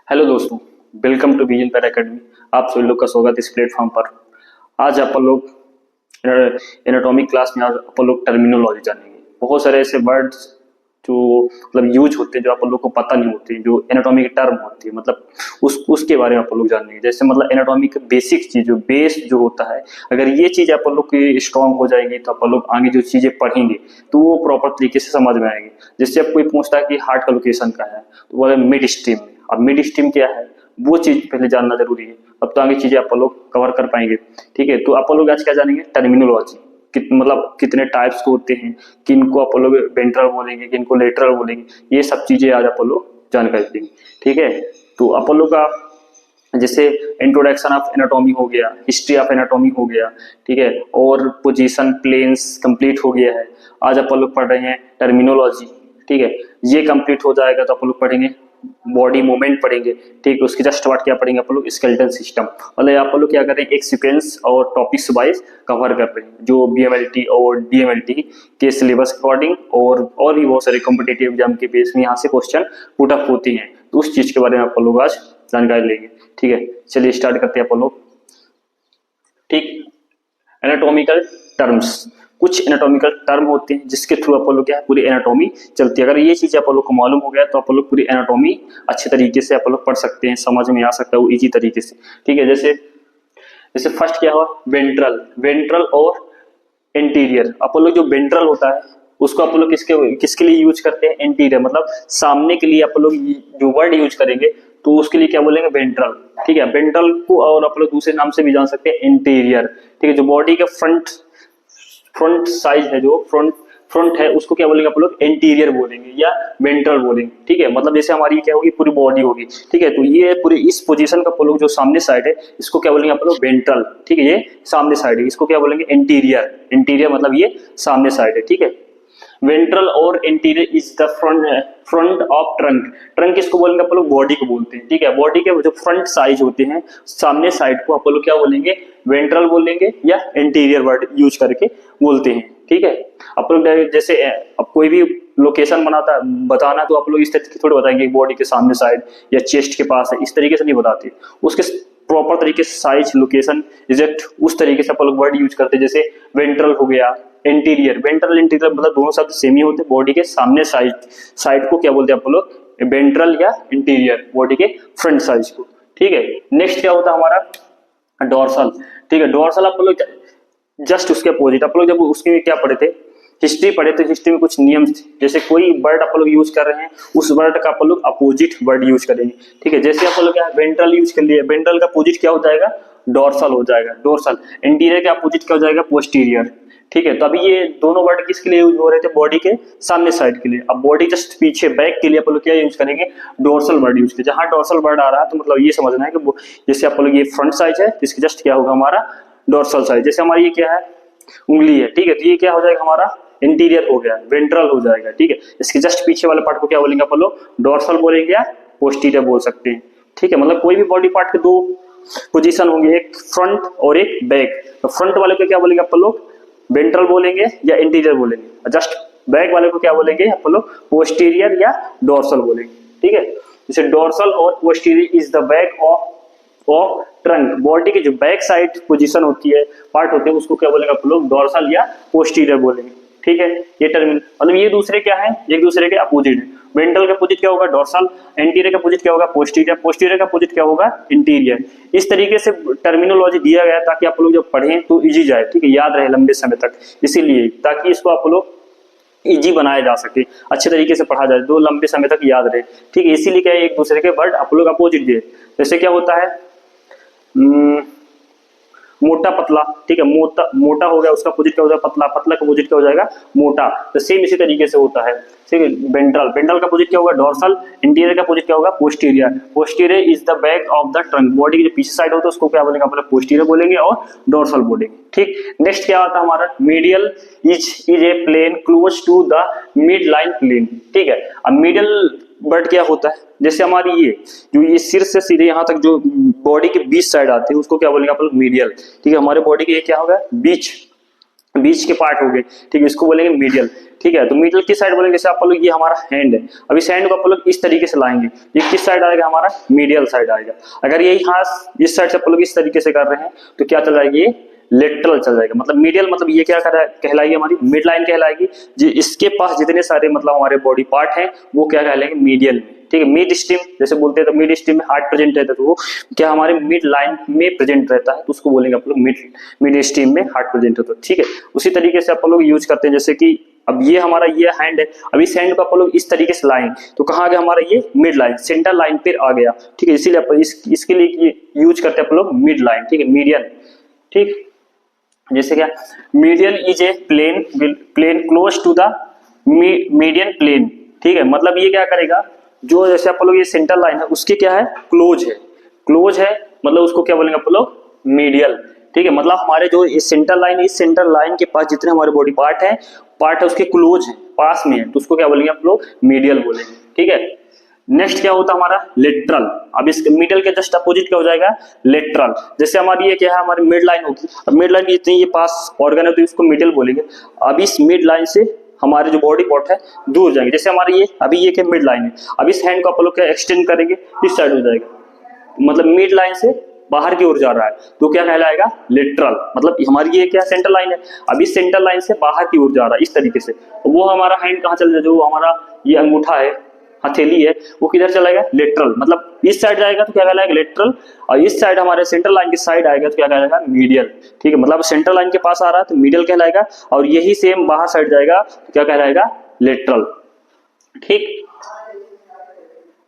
Hello दोस्तों, welcome to Vision Para Academy. आप सभी लोग का स्वागत इस प्लेटफॉर्म पर। आज अपन लोग एनाटॉमी क्लास में आज अपन लोग टर्मिनोलॉजी जानेंगे। बहुत सारे ऐसे वर्ड्स जो मतलब यूज होते हैं जो अपन लोग को पता नहीं होते, जो एनाटॉमी के टर्म होती है, मतलब उसके बारे में अपन लोग जानेंगे। जैसे मतलब एनाटॉमी का बेसिक चीज जो बेस जो होता है, अगर ये चीज अपन लोग की स्ट्रांग हो जाएगी तो अपन लोग आगे जो चीजें पढ़ेंगे तो वो प्रॉपर तरीके से समझ में आएंगे। जैसे अब कोई पूछता है कि हार्ट का लोकेशन क्या है, तो बोले मिड स्ट्रीम में। अब मिड स्ट्रीम क्या है वो चीज पहले जानना जरूरी है, अब तो आगे चीजें अपन लोग कवर कर पाएंगे। ठीक है, तो अपन लोग आज क्या जानेंगे, टर्मिनोलॉजी। मतलब कितने टाइप्स के होते हैं, किनको अपन लोग वेंट्रल बोलेंगे, किनको लेटरल बोलेंगे, ये सब चीजें आज अपन लोग जानकारी देंगे। ठीक है, तो अपन लोग का जैसे इंट्रोडक्शन ऑफ एनाटॉमी हो गया, हिस्ट्री ऑफ एनाटॉमी हो गया, ठीक है, और पोजीशन प्लेन्स कंप्लीट हो गया है। आज अपन लोग पढ़ रहे हैं टर्मिनोलॉजी। ठीक है, ये कंप्लीट हो जाएगा तो अपन लोग पढ़ेंगे बॉडी मूवमेंट पढ़ेंगे। ठीक है, उसके जस्ट बाद क्या पढ़ेंगे अपन लोग, स्केलेटल सिस्टम। मतलब आप लोग क्या कर रहे हैं, एक सीक्वेंस और टॉपिक्स वाइज कवर कर रहे हैं, जो बीएमएलटी और डीएमएलटी के सिलेबस अकॉर्डिंग और भी बहुत सारे कॉम्पिटेटिव एग्जाम के बेस में यहाँ से क्वेश्चन पुट अप होती हैं। तो उस चीज के बारे में अपन लोग आज जानकारी लेंगे। ठीक है, चलिए स्टार्ट करते हैं अपन लोग। ठीक, एनाटॉमिकल टर्म्स, कुछ एनाटॉमिकल टर्म होते हैं जिसके थ्रू अपन लोग क्या पूरी एनाटॉमी चलती है। अगर ये चीज अपन लोग को मालूम हो गया तो अपन लोग पूरी एनाटॉमी अच्छे तरीके से अपन लोग पढ़ सकते हैं, समझ में आ सकता है वो इजी तरीके से। ठीक है, जैसे जैसे फर्स्ट क्या हुआ, वेंट्रल। वेंट्रल और एंटीरियर। अपन लोग जो वेंट्रल होता है उसको अपन लोग किसके लिए यूज करते हैं, एंटीरियर, मतलब सामने के लिए अपन लोग जो वर्ड यूज करेंगे तो उसके लिए क्या बोलेंगे, वेंट्रल। ठीक है, वेंट्रल को और अपन लोग दूसरे नाम से भी जान सकते हैं, एंटीरियर। ठीक है, जो बॉडी का फ्रंट साइज है, जो फ्रंट है, उसको क्या बोलेंगे अपन लोग, एंटीरियर बोलेंगे या वेंट्रल बोलेंगे। ठीक है, मतलब जैसे हमारी क्या होगी, पूरी बॉडी होगी। ठीक है, तो ये पूरी इस पोजीशन का अपन लोग जो सामने साइड है इसको क्या बोलेंगे अपन लोग, वेंट्रल। ठीक है, ये सामने साइड है, इसको क्या बोलेंगे, एंटीरियर। एंटीरियर मतलब ये सामने साइड है। ठीक है, वेंट्रल और anterior is the front of trunk. Trunk किसको बोलेंगे अपन लोग, बॉडी को बोलते हैं। ठीक है, बॉडी के जो फ्रंट साइज होते हैं, सामने साइड को अपन लोग क्या बोलेंगे, वेंट्रल बोलेंगे या एंटीरियर वर्ड यूज करके बोलते हैं। ठीक है, अपन लोग जैसे अब कोई भी लोकेशन बताना तो आप लोग इस तरीके थोड़ी बताएंगे बॉडी के सामने साइड या चेस्ट के पास है, इस तरीके से नहीं बताते। उसके प्रॉपर तरीके से साइज, लोकेशन, एग्जैक्ट उस तरीके से अपन लोग वर्ड यूज करते हैं। जैसे वेंट्रल हो गया, एंटीरियर। वेंट्रल एंटीरियर मतलब दोनों शब्द सेम ही होते हैं। बॉडी के सामने साइड को क्या बोलते हैं अपन लोग, वेंट्रल या इंटीरियर, बॉडी के फ्रंट साइज को। ठीक है, नेक्स्ट क्या होता है हमारा, डोर्सल। ठीक है, डोर्सल अपन लोग जस्ट उसके अपोजिट। अपन लोग जब उसके में क्या पढ़े थे, हिस्ट्री पढ़े थे, हिस्ट्री में कुछ नियम थे। जैसे कोई वर्ड अपन लोग यूज कर रहे हैं, उस वर्ड का अपन लोग अपोजिट वर्ड यूज करेंगे। ठीक है, जैसे अपन लोग क्या वेंट्रल यूज कर लिए, वेंट्रल का अपोजिट क्या हो जाएगा, डोर्सल हो जाएगा, डोर्सल। इंटीरियर का अपोजिट क्या हो जाएगा, पोस्टीरियर। ठीक है, तो अभी ये दोनों वर्ड किसके लिए यूज हो रहे थे, बॉडी के सामने साइड के लिए। अब बॉडी जस्ट पीछे बैक के लिए अपन लोग क्या यूज करेंगे, डोर्सल वर्ड यूज करेंगे। जहां डोर्सल वर्ड आ रहा है तो मतलब ये समझना है कि जैसे अपन लोग ये फ्रंट साइज है, इसके जस्ट क्या होगा हमारा, डोर्सल साइज। जैसे हमारी ये क्या है, उंगली है। ठीक है, तो ये क्या हो जाएगा हमारा, इंटीरियर हो गया, वेंट्रल हो जाएगा। ठीक है, इसके जस्ट पीछे वाले पार्ट को क्या बोलेंगे अपन लोग, डोर्सल बोलेंगे या पोस्टीरियर बोल सकते हैं। ठीक है, मतलब कोई भी बॉडी पार्ट के दो पोजीशन होंगे, एक फ्रंट और एक बैक। तो फ्रंट वाले को क्या बोलेंगे अपन लोग, वेंट्रल बोलेंगे या इंटीरियर बोलेंगे। जस्ट बैक वाले को क्या बोलेंगे अपन लोग, पोस्टीरियर या डोर्सल बोलेंगे। ठीक है, जैसे डोर्सल और posterior is the back of trunk. Body की जो बैक साइड पोजीशन होती है, पार्ट होते हैं, उसको क्या बोलेंगे आप लोग, डोर्सल या पोस्टीरियर बोलेंगे। ठीक है, ये टर्मिनल मतलब ये दूसरे क्या है, एक दूसरे के अपोजिट है। वेंट्रल का अपोजिट क्या होगा, डोर्सल। एंटीरियर का अपोजिट क्या होगा, पोस्टीरियर। पोस्टीरियर का अपोजिट क्या होगा, इंटीरियर। इस तरीके से टर्मिनोलॉजी दिया गया ताकि आप लोग जब पढ़ें तो इजी जाए। ठीक है, याद रहे लंबे समय तक, इसीलिए ताकि इसको आप लोग इजी बनाया जा सके, अच्छे तरीके से पढ़ा जाए, तो लंबे समय तक याद रहे। ठीक है, इसीलिए क्या है, एक दूसरे के वर्ड आप लोग अपोजिट दिए। जैसे क्या होता है, मोटा पतला। ठीक है, मोटा हो गया, उसका अपोजिट क्या हो जाएगा, पतला। पतला का अपोजिट क्या हो जाएगा, मोटा। तो सेम इसी तरीके से होता है। ठीक है, वेंट्रल का अपोजिट क्या होगा, डोर्सल। इंटीरियर का अपोजिट क्या होगा, posterior. Posterior is the back of the trunk. Body की जो पीछे साइड होता है उसको क्या बोलेंगे, अपने पोस्टीरियर बोलेंगे और डोर्सल बोलेंगे। ठीक, नेक्स्ट क्या आता है हमारा, medial is a plane close to the mid line plane. ठीक है, अब मीडियल वर्ड क्या होता है, जैसे हमारी ये सिर से सीधे यहाँ तक जो बॉडी के बीच साइड आती है उसको क्या बोलेंगे आप लोग, मीडियल। ठीक है, हमारे बॉडी के ये क्या होगा, बीच के पार्ट हो गए। ठीक है, इसको बोलेंगे मीडियल। ठीक है। तो मिडिल किस साइड बोलेंगे, जैसे आप लोग ये हमारा हैंड है, अब इस हैंड को आप लोग इस तरीके से लाएंगे, ये किस साइड आएगा, हमारा मीडियल साइड आएगा। अगर यही हाथ इस साइड से आप लोग इस तरीके से कर रहे हैं तो क्या चल जाएगी, ये लेटरल चल जाएगा। मतलब मीडियल मतलब ये क्या कहलाएगी, हमारी मिड लाइन कहलाएगी। जी इसके पास जितने सारे मतलब हमारे बॉडी पार्ट हैं वो क्या कहलाएंगे, मीडियल में, ठीक है। मिड स्टीम जैसे बोलते हैं, तो मिड स्टीम में हार्ट प्रेजेंट रहता है, तो वो क्या हमारे मिड लाइन में प्रेजेंट रहता है, तो उसको बोलेंगे आप लोग मिड स्टीम में हार्ट प्रेजेंट होता है, ठीक है। उसी तरीके से आप लोग यूज करते हैं, जैसे कि अब ये हमारा ये हैंड है, अब इस हैंड को आप लोग इस तरीके से लाएं तो कहाँ आ गया हमारा ये मिड लाइन, सेंटर लाइन पे आ गया, ठीक है। इसीलिए आप इसके लिए यूज करते हैं आप लोग मिड लाइन, ठीक है, मीडियन, ठीक। जैसे क्या, median is a plane close to the median plane, ठीक है। मतलब ये क्या करेगा, जो जैसे आप लोग ये सेंटर लाइन है उसके क्या है, क्लोज है, मतलब उसको क्या बोलेंगे आप लोग, मीडियल, ठीक है। मतलब हमारे जो इस सेंटर लाइन, इस सेंटर लाइन के पास जितने हमारे बॉडी पार्ट है उसके क्लोज है, पास में है, तो उसको क्या बोलेंगे आप लोग, मीडियल बोलेंगे, ठीक है। नेक्स्ट क्या होता है हमारा, लेटरल। अब इस मिडल के जस्ट अपोजिट क्या हो जाएगा, लेटरल। जैसे हमारी ये क्या है, हमारी मिड लाइन होगी, अब मिड लाइन की जितनी ये पास ऑर्गन है तो इसको मिडल बोलेंगे। अब इस मिड लाइन से हमारे जो बॉडी पार्ट है दूर जाएंगे, जैसे हमारी ये अभी ये क्या मिड लाइन है, अब इस हैंड को आप लोग क्या एक्सटेंड करेंगे, इस साइड हो जाएगा, मतलब मिड लाइन से बाहर की ओर जा रहा है तो क्या कहलाएगा, लेटरल। मतलब हमारी ये क्या सेंटर लाइन है, अब इस सेंटर लाइन से बाहर की ओर जा रहा है इस तरीके से, तो वो हमारा हैंड कहाँ चल जाए, जो हमारा ये अंगूठा है, हथेली है, वो किधर चलाएगा, लेटरल। मतलब इस साइड जाएगा तो क्या कहलाएगा, लेटरल, और इस साइड हमारे सेंटर लाइन की साइड आएगा तो क्या कहलाएगा, मीडियल, ठीक है। मतलब सेंटर लाइन के पास आ रहा है तो मीडियल कहलाएगा, और यही सेम बाहर साइड जाएगा तो क्या कहलाएगा, लेटरल, ठीक।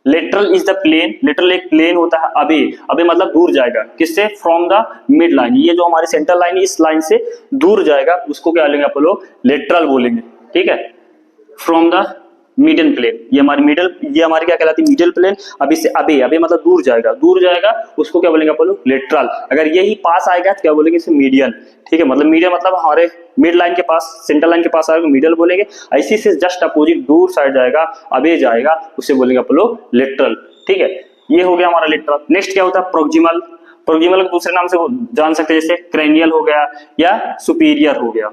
Lateral is the plane, lateral एक प्लेन होता है, अबे मतलब दूर जाएगा, किससे, फ्रॉम द मिड लाइन, ये जो हमारी सेंटर लाइन है इस लाइन से दूर जाएगा, उसको क्या बोलेंगे आप लोग, लेटरल बोलेंगे, ठीक है। फ्रॉम द मीडियन प्लेन, ये हमारी क्या कहलाती है, मीडियल प्लेन। अब इससे अबे मतलब दूर जाएगा, उसको क्या बोलेंगे आप लोग, लेटरल। अगर यही पास आएगा तो क्या बोलेंगे, इसे मीडियन, ठीक है। मतलब मीडियन मतलब हमारे मिड लाइन के पास, सेंटर लाइन के पास आएगा मीडियल बोलेंगे, ऐसी से जस्ट अपोजिट दूर साइड जाएगा, अबे जाएगा, उसे बोलेंगे आप लोग लेटरल, ठीक है। ये हो गया हमारा लेटरल। नेक्स्ट क्या होता है, प्रोक्सिमल। प्रोक्सिमल को दूसरे नाम से जान सकते हैं, जैसे क्रेनियल हो गया या सुपीरियर हो गया,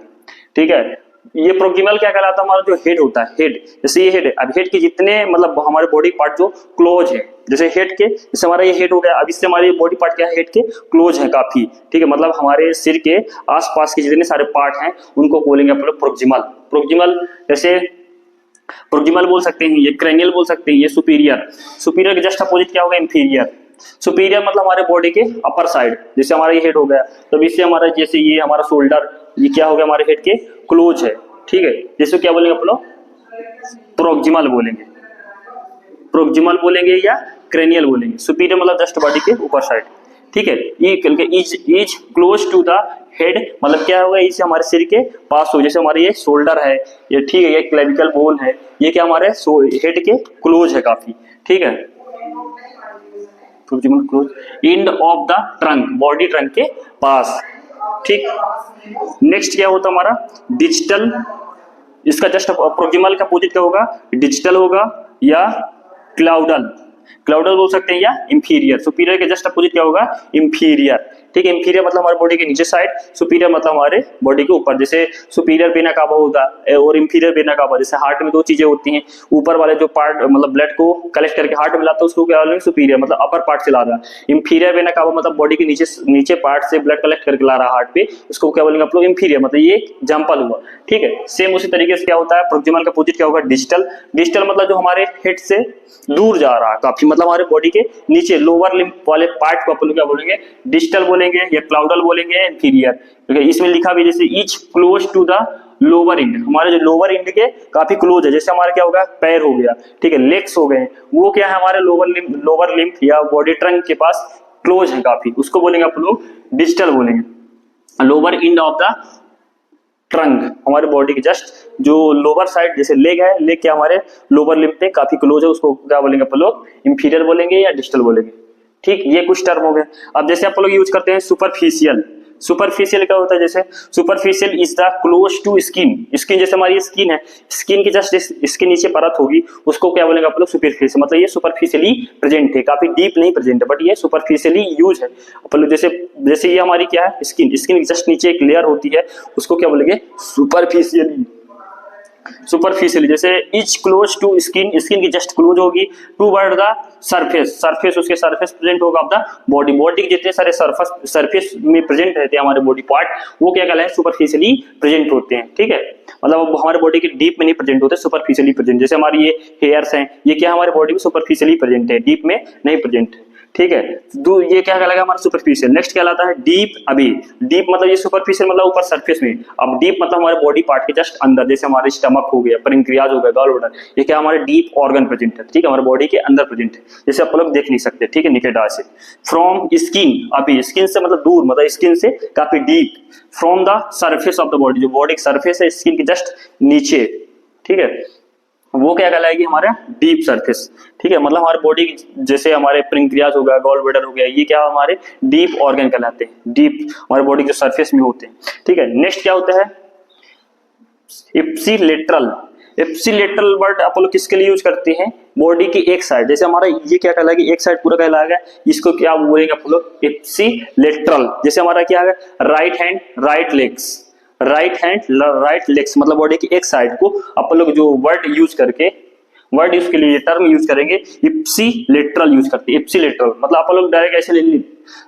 ठीक है। ये प्रोक्सिमल क्या कहलाता है, हमारा जो हेड होता है, हेड, जैसे ये हेड है, अब हेड के जितने मतलब हमारे बॉडी पार्ट जो क्लोज है, जैसे हेड के, जैसे हमारा ये हेड हो गया, अब इससे हमारी बॉडी पार्ट क्या है, हेड के क्लोज है काफी, ठीक है। मतलब हमारे सिर के आसपास के जितने सारे पार्ट हैं उनको बोलेंगे आप लोग प्रोक्सिमल। जैसे प्रोक्सिमल बोल सकते हैं, ये क्रेनियल बोल सकते हैं, ये सुपीरियर के जस्ट अपोजिट क्या होगा, इंफीरियर। सुपीरियर मतलब हमारे बॉडी के अपर साइड, जैसे हमारा ये हेड हो गया, तो इससे हमारा जैसे ये हमारा शोल्डर, ये क्या हो गया, हमारे हेड के क्लोज है, ठीक है। जैसे क्या बोलेंगे आप लोग, प्रोक्सिमल बोलेंगे या क्रेनियल बोलेंगे। सुपीरियर मतलब जस्ट बॉडी के ऊपर साइड, ठीक है। Is close to the head, मतलब क्या होगा, इसे हमारे सिर के पास हो, जैसे हमारे ये शोल्डर है, ये ठीक है, ये क्लेविकल बोन है, ये क्या हमारे हेड के क्लोज है काफी, ठीक है। Proximal close, end of the trunk, body trunk के पास, ठीक। नेक्स्ट क्या होता हमारा, डिजिटल। इसका जस्ट प्रोक्सिमल का अपोजिट क्या होगा, डिजिटल होगा या क्लाउडल बोल सकते हैं, या इंफीरियर। सुपीरियर के जस्ट अपोजिट क्या होगा, इंफीरियर, ठीक है। इंफीरियर मतलब हमारे बॉडी के नीचे साइड, सुपीरियर मतलब हमारे बॉडी के ऊपर। जैसे सुपीरियर वेना कावा होगा और इंफीरियर वेना कावा, जैसे हार्ट में दो चीजें होती हैं, ऊपर वाले जो पार्ट मतलब ब्लड को कलेक्ट करके हार्ट में लाता है उसको क्या बोलेंगे, सुपीरियर, मतलब अपर पार्ट से ला रहा है। इंफीरियर वेना कावा मतलब बॉडी के नीचे पार्ट से ब्लड कलेक्ट करके ला रहा है हार्ट पे, उसको क्या बोलेंगे आप लोग, इंफीरियर, मतलब ये एग्जाम्पल हुआ, ठीक है। सेम उसी तरीके से क्या होता है, प्रोक्सिमल का अपोजिट क्या होगा, डिजिटल मतलब जो हमारे हेड से दूर जा रहा है काफी, मतलब हमारे बॉडी के नीचे लोअर लिम्ब वाले पार्ट को अपन क्या बोलेंगे, डिजिटल बोलेंगे या क्लाउडल बोलेंगे, इंफीरियर, ठीक है। इसमें लिखा भी जैसे is close to the lower end, हमारे जो लोअर इंड के काफी क्लोज है, जैसे हमारा क्या होगा, पैर हो गया, ठीक है, लेग्स हो गए, वो क्या है हमारे लोअर लिम्ब या बॉडी ट्रंक के पास क्लोज है काफी, उसको बोलेंगे आप लोग डिजिटल बोलेंगे। Lower end of the trunk, हमारे बॉडी के जस्ट जो लोअर साइड, जैसे लेग है, लेग के हमारे लोअर लिम्ब पे काफी क्लोज है, उसको क्या बोलेंगे आप लोग, इंफीरियर बोलेंगे या डिजिटल बोलेंगे, ठीक। ये कुछ टर्म हो गए। अब जैसे आप लोग यूज करते हैं सुपरफिशियल क्या होता है, जैसे superficial is the close to skin, जैसे हमारी स्किन है, स्किन की जस्ट इसके नीचे परत होगी, उसको क्या बोलेंगे आप लोग, सुपरफिशियल, मतलब ये सुपरफिशियली प्रेजेंट है, काफी डीप नहीं प्रेजेंट है, बट ये सुपरफिशियली यूज है अपन लोग। जैसे ये हमारी क्या है, स्किन की जस्ट नीचे एक लेयर होती है, उसको क्या बोलेंगे, सुपरफिशियली। सुपरफिशियली, जैसे is close to skin, skin की जस्ट क्लोज होगी, toward the surface, surface उसके सरफेस प्रेजेंट होगा ऑफ द बॉडी, बॉडी के जितने सारे सरफेस में प्रेजेंट रहते हैं हमारे बॉडी पार्ट, वो क्या कहलाए, सुपरफिशियली प्रेजेंट होते हैं। ठीक है, मतलब हमारे बॉडी के डीप में नहीं प्रेजेंट होते, सुपरफिशियली प्रेजेंट। जैसे हमारी ये हेयर्स हैं, ये क्या हमारे बॉडी में सुपरफिशियली प्रेजेंट है, डीप में नहीं प्रेजेंट है। ठीक है, ये क्या कहलाएगा हमारा सुपरफिशियल। नेक्स्ट क्या कहलाता है डीप। अभी डीप मतलब ये सुपरफिशियल मतलब ऊपर सरफेस में, अब डीप मतलब हमारे बॉडी पार्ट के जस्ट अंदर, जैसे हमारे स्टमक हो गया, पेनक्रियाज हो गया, गॉल ब्लैडर, ये क्या हमारे डीप ऑर्गन प्रेजेंट है। ठीक है, हमारे बॉडी के अंदर प्रेजेंट है, जैसे आप लोग देख नहीं सकते। ठीक है, निकेट आई से। फ्रॉम स्किन, अभी स्किन से मतलब दूर, मतलब स्किन से काफी deep. From the surface of the body, जो बॉडी का सरफेस है स्किन के जस्ट नीचे, ठीक है, वो क्या कहलाएगी हमारे डीप सरफेस। ठीक है, मतलब हमारे बॉडी जैसे हमारे पेनक्रियाज हो गया, गॉल ब्लैडर हो गया, ये क्या हमारे डीप ऑर्गन कहलाते हैं, डीप हमारे बॉडी के सरफेस में होते हैं। ठीक है, नेक्स्ट क्या होता है इप्सिलेटरल। इप्सिलेटरल वर्ड आप लोग किसके लिए यूज करते हैं, बॉडी की एक साइड, जैसे हमारा ये क्या कहलाएगा, एक साइड पूरा कहलाएगा, इसको क्या बोलेंगे आप लोग इप्सिलेटरल। जैसे हमारा क्या है right hand right legs, right hand right legs मतलब बॉडी की एक साइड को अपन लोग जो वर्ड यूज करके, वर्ड यूज के लिए टर्म यूज करेंगे इप्सिलेटरल यूज करते हैं। इप्सिलेटरल मतलब अपन लोग डायरेक्ट ऐसे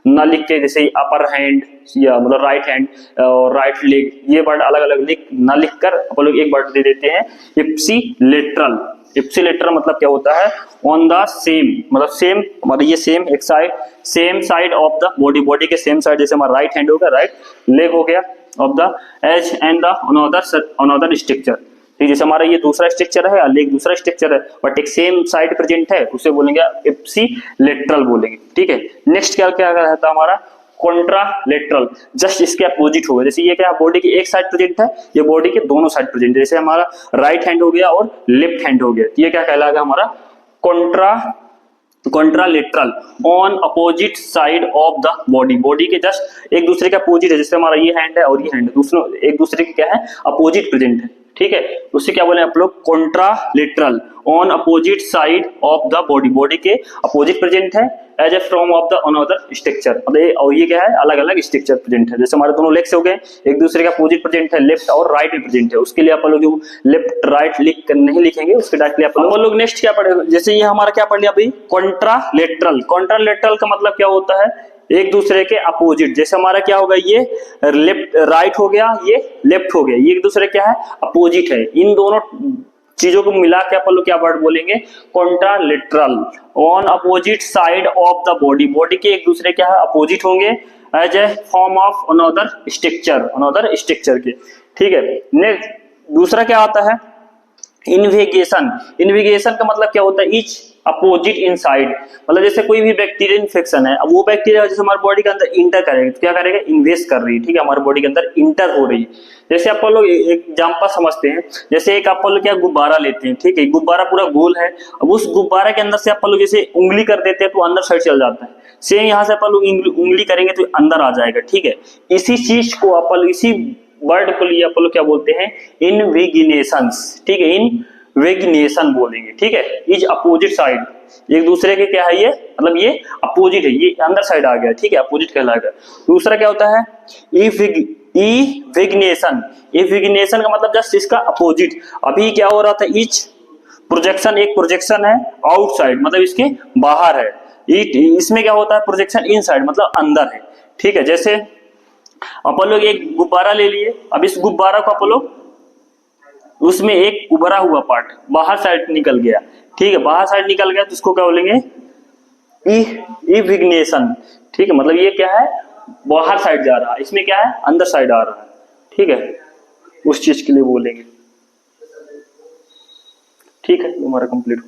ना लिख के, जैसे अपर हैंड या मतलब राइट हैंड और राइट लेग, ये वर्ड अलग अलग लिख ना लिख कर अपन लोग एक वर्ड दे देते हैं इप्सिलेटरल। इप्सिलेटरल मतलब क्या होता है ऑन द सेम, मतलब सेम, मतलब ये सेम एक side, same side of the body, body के सेम साइड, जैसे हमारा राइट हैंड हो गया, राइट लेग हो गया, of the edge and the another structure. ठीक, जैसे हमारा ये दूसरा स्ट्रक्चर है, लेग दूसरा स्ट्रक्चर है, बट एक सेम साइड प्रेजेंट है, उसे बोलेंगे इप्सिलेटरल बोलेंगे। ठीक है, नेक्स्ट क्या क्या रहता है हमारा कॉन्ट्रालेटरल, जस्ट इसके अपोजिट होगा। जैसे ये क्या बॉडी की एक साइड प्रेजेंट है, ये बॉडी के दोनों साइड प्रेजेंट है, जैसे हमारा राइट हैंड हो गया और लेफ्ट हैंड हो गया, ये क्या कहलाएगा हमारा contralateral, on opposite side of the body, body के जस्ट एक दूसरे के अपोजिट है, जैसे हमारा ये हैंड है और ये हैंड है, दूसरों एक दूसरे के क्या है अपोजिट प्रेजेंट है। ठीक है, उससे क्या बोले आप लोग contralateral, on opposite side of the body, body के अपोजिट प्रेजेंट है, as a from of the another structure, मतलब और ये क्या है अलग अलग स्ट्रक्चर प्रेजेंट है। जैसे हमारे दोनों लेग्स हो गए, एक दूसरे का अपोजिट प्रेजेंट है, लेफ्ट और राइट में प्रेजेंट है, उसके लिए आप लोग जो लेफ्ट राइट लिख कर नहीं लिखेंगे, उसके डायरेक्टली आप लोग नेक्स्ट क्या पढ़ेगा, जैसे ये हमारा क्या पढ़ लिया अभी कॉन्ट्रालेटरल। कॉन्ट्रालेटरल का मतलब क्या होता है एक दूसरे के अपोजिट, जैसे हमारा क्या होगा ये लेफ्ट राइट हो गया, ये लेफ्ट हो गया, ये एक दूसरे क्या है अपोजिट है, इन दोनों चीजों को मिला के अपन लोग क्या वर्ड बोलेंगे contralateral, on opposite side of the body, body के एक दूसरे क्या है अपोजिट होंगे, as a form of another structure के। ठीक है, नेक्स्ट दूसरा क्या आता है इन्वेगेशन। इन्वेगेशन का मतलब क्या होता है इच अपोजिट इनसाइड, मतलब जैसे कोई भी बैक्टीरिया इन्फेक्शन है, अब वो बैक्टीरिया जैसे हमारे बॉडी के अंदर इंटर करेगा तो क्या करेगा इन्वेस्ट कर रही है। ठीक है, हमारे बॉडी के अंदर इंटर हो रही है। जैसे आप लोग एक एग्जांपल समझते हैं, जैसे एक आप लोग क्या गुब्बारा लेते हैं, ठीक है, गुब्बारा पूरा गोल है, अब उस गुब्बारा के अंदर से आप लोग जैसे उंगली कर देते हैं तो अंदर साइड चल जाता है, सेम यहाँ से आप लोग उंगली करेंगे तो अंदर आ जाएगा। ठीक है, इसी चीज को आप लोग इसी वर्ड को लिए आप लोग क्या बोलते हैं इन्वेगिनेशंस। ठीक है, इन्वेगिनेशन बोलेंगे। ठीक है, इज अपोजिट साइड, एक दूसरे के क्या है ये मतलब ये अपोजिट है, ये अंदर साइड आ गया। ठीक है, अपोजिट कहलाएगा। दूसरा क्या होता है इविग्नेशन। इविग्नेशन का मतलब जस्ट इसका अपोजिट, अभी क्या हो रहा था इच प्रोजेक्शन, एक प्रोजेक्शन है आउटसाइड मतलब इसके बाहर है, इसमें क्या होता है प्रोजेक्शन इनसाइड मतलब अंदर है। ठीक है, जैसे अपन लोग एक गुब्बारा ले लिए, अब इस गुब्बारा को अपन लोग उसमें एक उभरा हुआ पार्ट बाहर साइड निकल गया। ठीक है, बाहर साइड निकल गया तो इसको क्या बोलेंगे इविग्नेशन। ठीक है, मतलब ये क्या है बाहर साइड जा रहा है, इसमें क्या है अंदर साइड आ रहा है। ठीक है, उस चीज के लिए बोलेंगे। ठीक है, हमारा कंप्लीट।